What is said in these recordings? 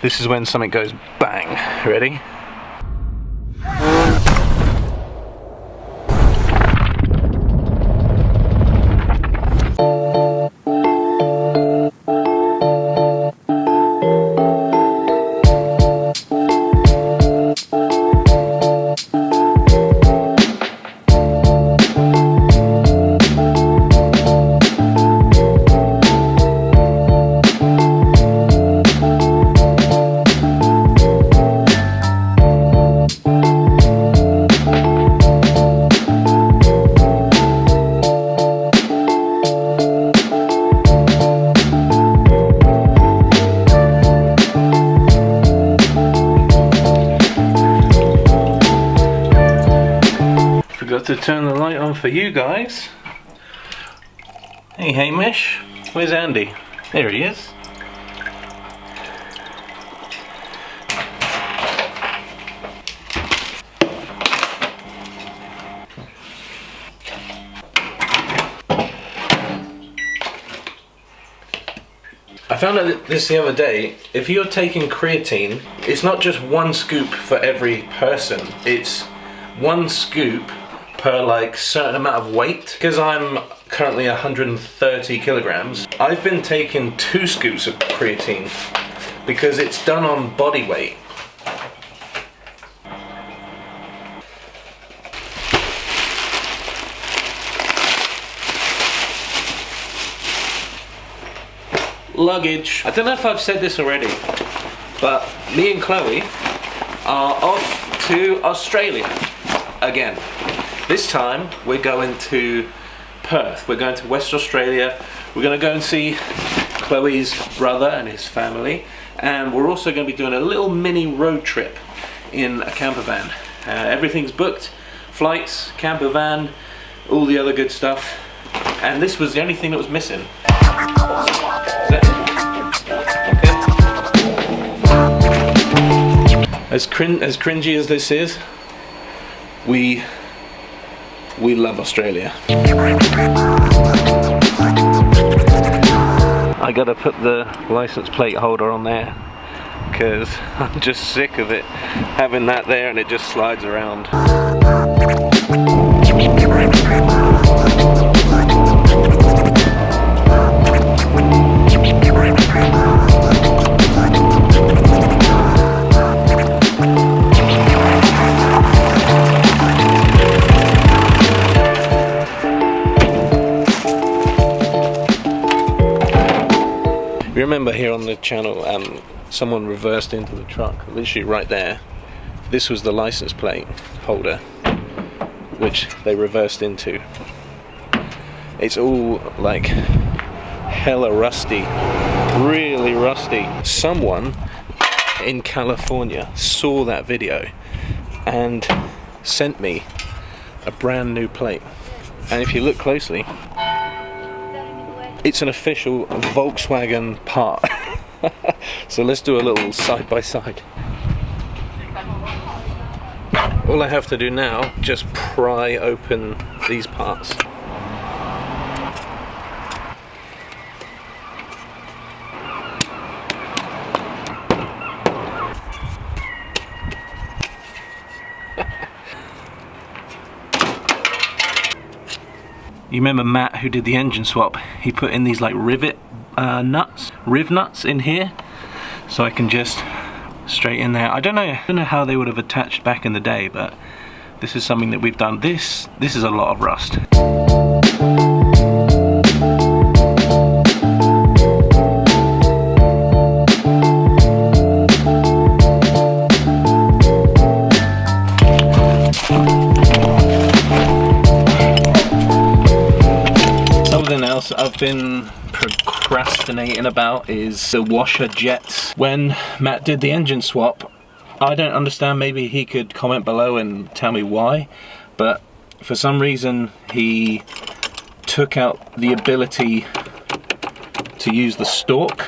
This is when something goes bang. Ready? Forgot to turn the light on for you guys. Hey Hamish, where's Andy? There he is. I found out this the other day. If you're taking creatine, it's not just one scoop for every person. It's one scoop per like certain amount of weight. Because I'm currently 130 kilograms, I've been taking 2 scoops of creatine because it's done on body weight. Luggage. I don't know if I've said this already, but me and Chloe are off to Australia again. This time we're going to Perth. We're going to West Australia. We're going to go and see Chloe's brother and his family, and we're also going to be doing a little mini road trip in a camper van. Everything's booked, flights, camper van, all the other good stuff, and this was the only thing that was missing. As cringy as this is, we love Australia. I gotta put the license plate holder on there because I'm just sick of it having that there and it just slides around. Remember here on the channel, someone reversed into the truck, literally right there. This was the license plate holder, which they reversed into. It's all like hella rusty, really rusty. Someone in California saw that video and sent me a brand new plate. And if you look closely, it's an official Volkswagen part. So let's do a little side by side. All I have to do now, just pry open these parts. You remember Matt who did the engine swap? He put in these like riv nuts in here, so I can just straight in there. I don't know how they would have attached back in the day, but this is something that we've done. This is a lot of rust. Something else I've been procrastinating about is the washer jets. When Matt did the engine swap, I don't understand, maybe he could comment below and tell me why, but for some reason he took out the ability to use the stalk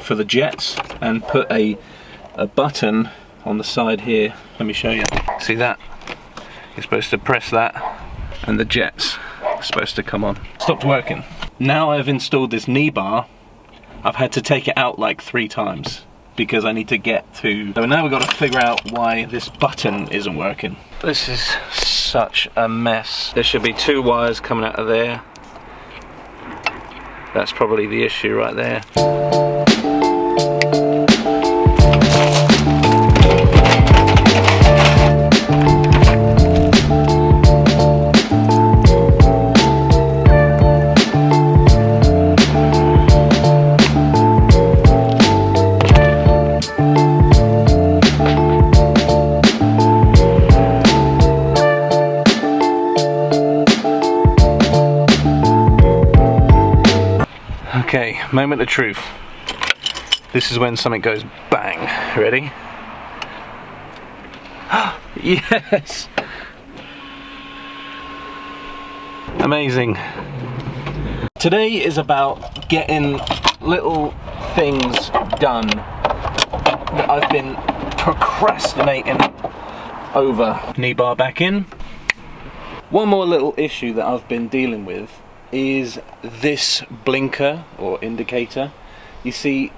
for the jets and put a button on the side here. Let me show you. See that? You're supposed to press that and the jets are supposed to come on. Stopped working. Now I've installed this knee bar, I've had to take it out like 3 times because I need to get to. So now we've got to figure out why this button isn't working. This is such a mess. There should be 2 wires coming out of there. That's probably the issue right there. Okay, moment of truth. This is when something goes bang. Ready? Yes! Amazing. Today is about getting little things done that I've been procrastinating over. Knee bar back in. One more little issue that I've been dealing with is this blinker or indicator. You see,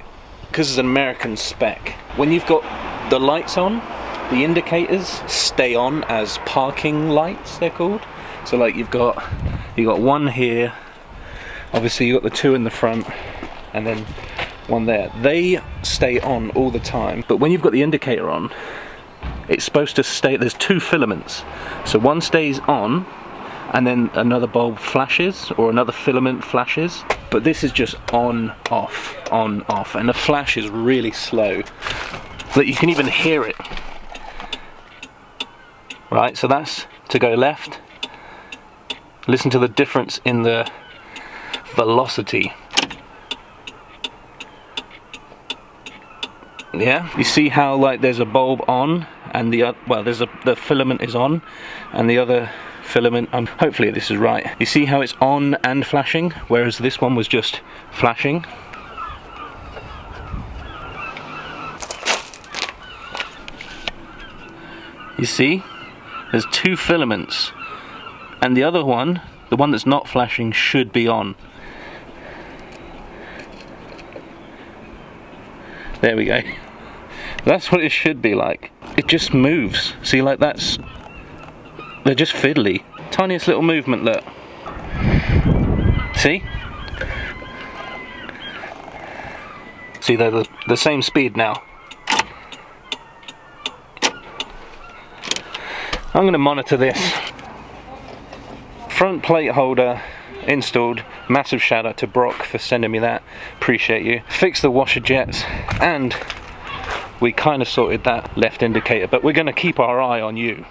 because it's an American spec, when you've got the lights on, the indicators stay on as parking lights, they're called. So like you've got one here, obviously you've got the 2 in the front, and then one there. They stay on all the time, but when you've got the indicator on, it's supposed to stay, there's 2 filaments. So one stays on, and then another bulb flashes, or another filament flashes. But this is just on, off, and the flash is really slow, that you can even hear it. Right, so that's to go left. Listen to the difference in the velocity. Yeah, you see how like there's a bulb on, and the filament is on, and the other filament, hopefully this is right. You see how it's on and flashing, whereas this one was just flashing. You see, there's 2 filaments, and the other one, the one that's not flashing, should be on. There we go. That's what it should be like. It just moves. See, like they're just fiddly. Tiniest little movement, look. See? See, they're the same speed now. I'm going to monitor this. Front plate holder installed. Massive shout out to Brock for sending me that. Appreciate you. Fixed the washer jets, and we kind of sorted that left indicator, but we're going to keep our eye on you.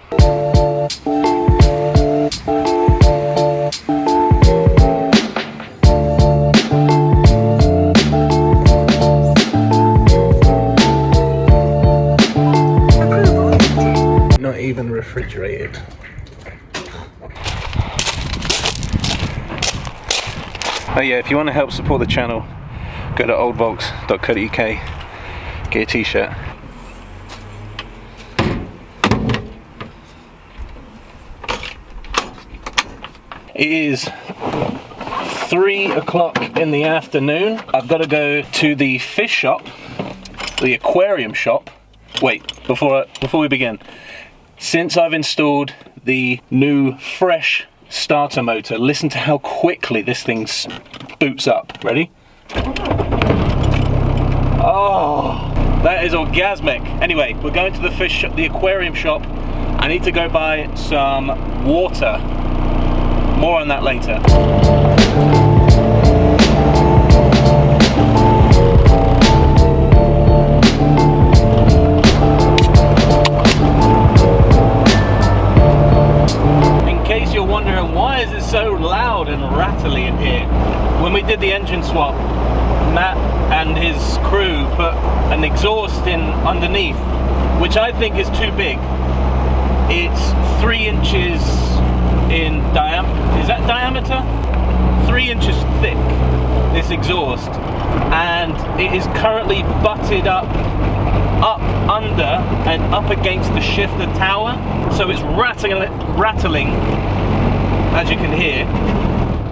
Not even refrigerated. Oh yeah, if you want to help support the channel, go to oldvolks.co.uk, get a t-shirt. It is 3 o'clock in the afternoon. I've got to go to the fish shop, the aquarium shop. Wait, before we begin, since I've installed the new fresh starter motor, listen to how quickly this thing boots up. Ready? Oh, that is orgasmic. Anyway, we're going to the aquarium shop. I need to go buy some water. More on that later. In case you're wondering why is it so loud and rattly in here, when we did the engine swap, Matt and his crew put an exhaust in underneath, which I think is too big. It's 3 inches in diameter. Is that diameter? 3 inches thick, this exhaust, and it is currently butted up under and up against the shifter tower, so it's rattling, as you can hear,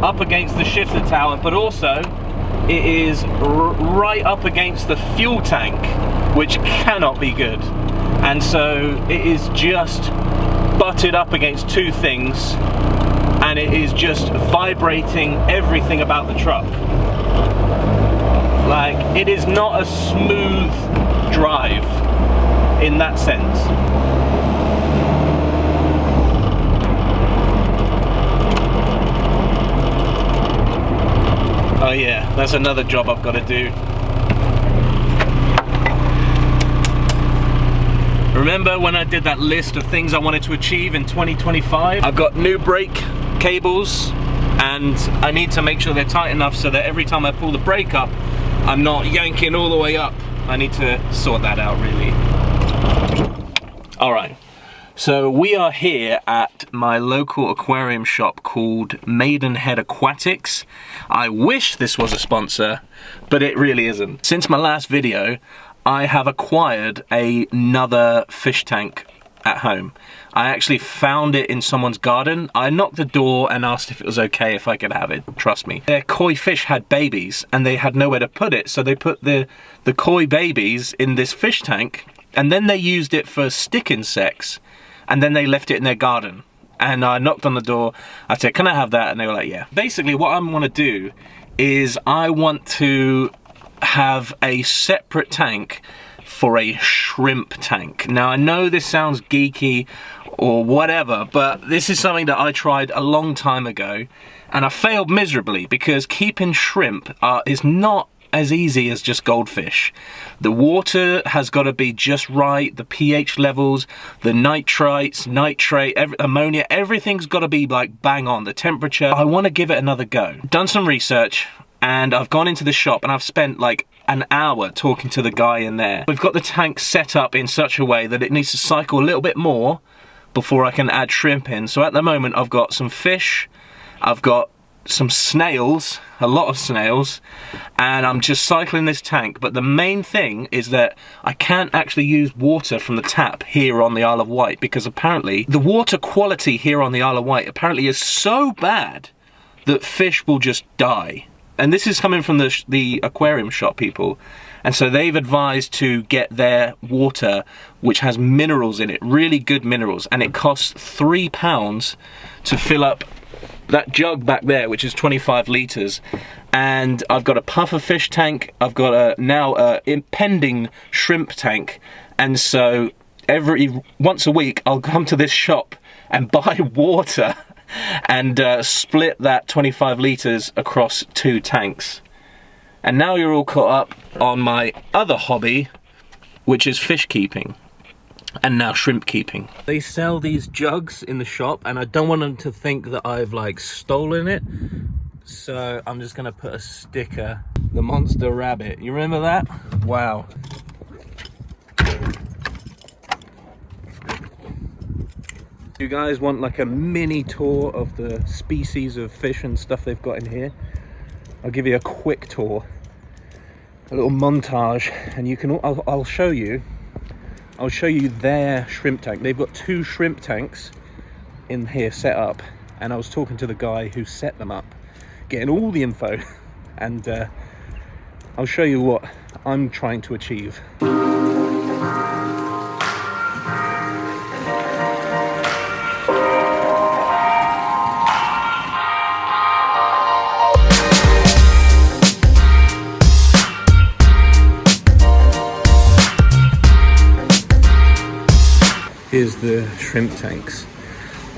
up against the shifter tower, but also it is right up against the fuel tank, which cannot be good. And so it is just butted up against two things, and it is just vibrating everything about the truck. Like, it is not a smooth drive in that sense. Oh yeah, that's another job I've got to do. Remember when I did that list of things I wanted to achieve in 2025? I've got new brake cables, and I need to make sure they're tight enough so that every time I pull the brake up, I'm not yanking all the way up. I need to sort that out, really. All right, so we are here at my local aquarium shop called Maidenhead Aquatics. I wish this was a sponsor, but it really isn't. Since my last video, I have acquired another fish tank at home. I actually found it in someone's garden. I knocked the door and asked if it was okay if I could have it, trust me. Their koi fish had babies and they had nowhere to put it, so they put the koi babies in this fish tank, and then they used it for stick insects, and then they left it in their garden. And I knocked on the door, I said, can I have that? And they were like, yeah. Basically what I want to do is I want to have a separate tank for a shrimp tank. Now I know this sounds geeky or whatever, but this is something that I tried a long time ago and I failed miserably, because keeping shrimp is not as easy as just goldfish. The water has got to be just right, the pH levels, the nitrites, nitrate, ammonia, everything's got to be like bang on, the temperature. I want to give it another go. Done some research, and I've gone into the shop and I've spent like an hour talking to the guy in there. We've got the tank set up in such a way that it needs to cycle a little bit more before I can add shrimp in. So at the moment I've got some fish, I've got some snails, a lot of snails, and I'm just cycling this tank. But the main thing is that I can't actually use water from the tap here on the Isle of Wight, because apparently the water quality here on the Isle of Wight apparently is so bad that fish will just die. And this is coming from the aquarium shop people, and so they've advised to get their water which has minerals in it, really good minerals, and it costs £3 to fill up that jug back there, which is 25 litres. And I've got a puffer fish tank, I've got now a impending shrimp tank, and so once a week I'll come to this shop and buy water and split that 25 litres across 2 tanks. And now you're all caught up on my other hobby, which is fish keeping, and now shrimp keeping. They sell these jugs in the shop, and I don't want them to think that I've like stolen it, so I'm just gonna put a sticker, the monster rabbit. You remember that? Wow. You guys want like a mini tour of the species of fish and stuff they've got in here? I'll give you a quick tour, a little montage, and you can. I'll show you their shrimp tank. They've got 2 shrimp tanks in here set up, and I was talking to the guy who set them up, getting all the info, and I'll show you what I'm trying to achieve. Here's the shrimp tanks.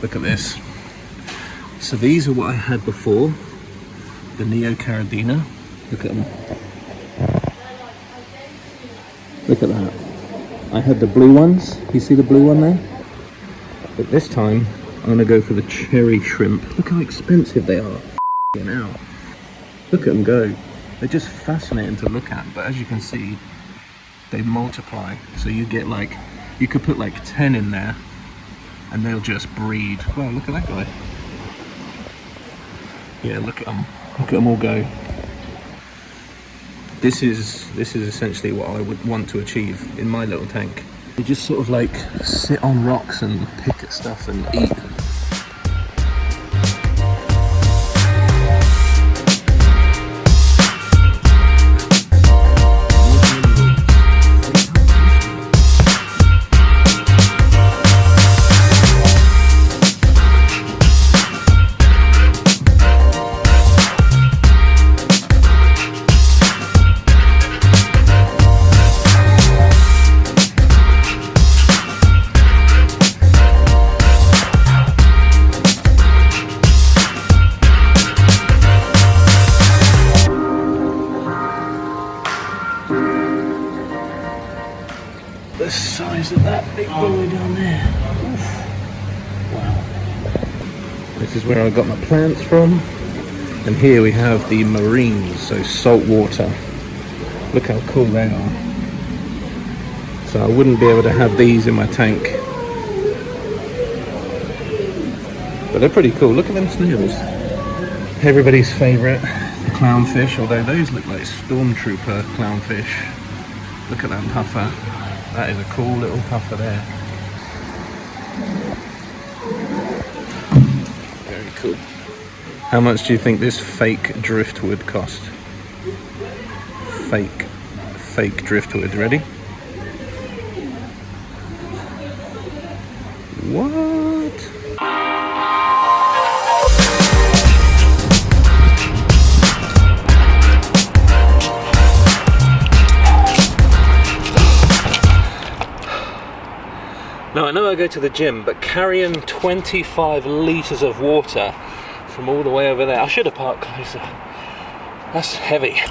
Look at this. So these are what I had before, the Neo Carabiner. Look at them. Look at that. I had the blue ones. You see the blue one there? But this time, I'm gonna go for the cherry shrimp. Look how expensive they are. Now, look at them go. They're just fascinating to look at, but as you can see, they multiply. So you get like, you could put like 10 in there and they'll just breed. Wow, look at that guy. Yeah, look at them all go. This is essentially what I would want to achieve in my little tank. You just sort of like sit on rocks and pick at stuff and eat. the size of that big boy down there. Oof. Wow. This is where I got my plants from. And here we have the marines, so salt water. Look how cool they are. So I wouldn't be able to have these in my tank. But they're pretty cool. Look at them snails. Everybody's favourite, the clownfish, although those look like stormtrooper clownfish. Look at that puffer. That is a cool little puffer there. Very cool. How much do you think this fake driftwood cost? Fake driftwood. Ready? What? Now I know I go to the gym, but carrying 25 litres of water from all the way over there, I should have parked closer. That's heavy.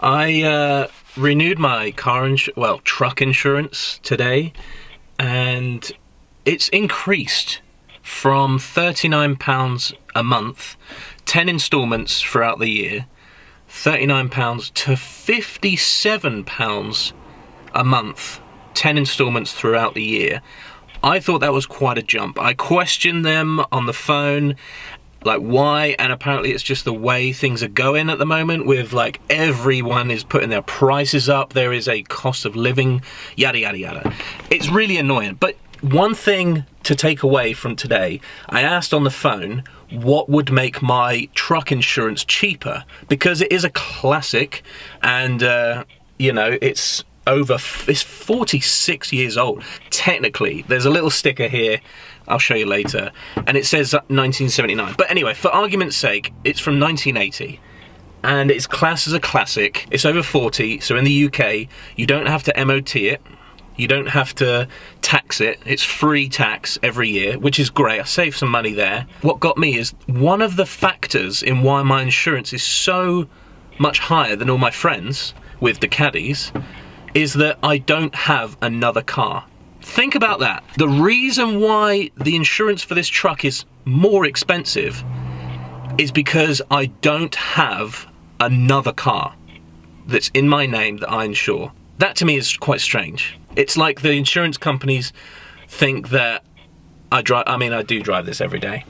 I renewed my truck insurance today, and it's increased from £39 a month, 10 instalments throughout the year, £39 to £57 a month, 10 instalments throughout the year. I thought that was quite a jump. I questioned them on the phone, like why, and apparently it's just the way things are going at the moment with like everyone is putting their prices up, there is a cost of living, yada yada yada. It's really annoying. But one thing to take away from today, I asked on the phone what would make my truck insurance cheaper, because it is a classic, and you know, it's 46 years old. Technically, there's a little sticker here, I'll show you later, and it says 1979. But anyway, for argument's sake, it's from 1980, and it's classed as a classic. It's over 40, so in the UK, you don't have to MOT it, you don't have to tax it, it's free tax every year, which is great. I saved some money there. What got me is one of the factors in why my insurance is so much higher than all my friends with the Caddies is that I don't have another car. Think about that. The reason why the insurance for this truck is more expensive is because I don't have another car that's in my name that I insure. That to me is quite strange. It's like the insurance companies think that I do drive this every day.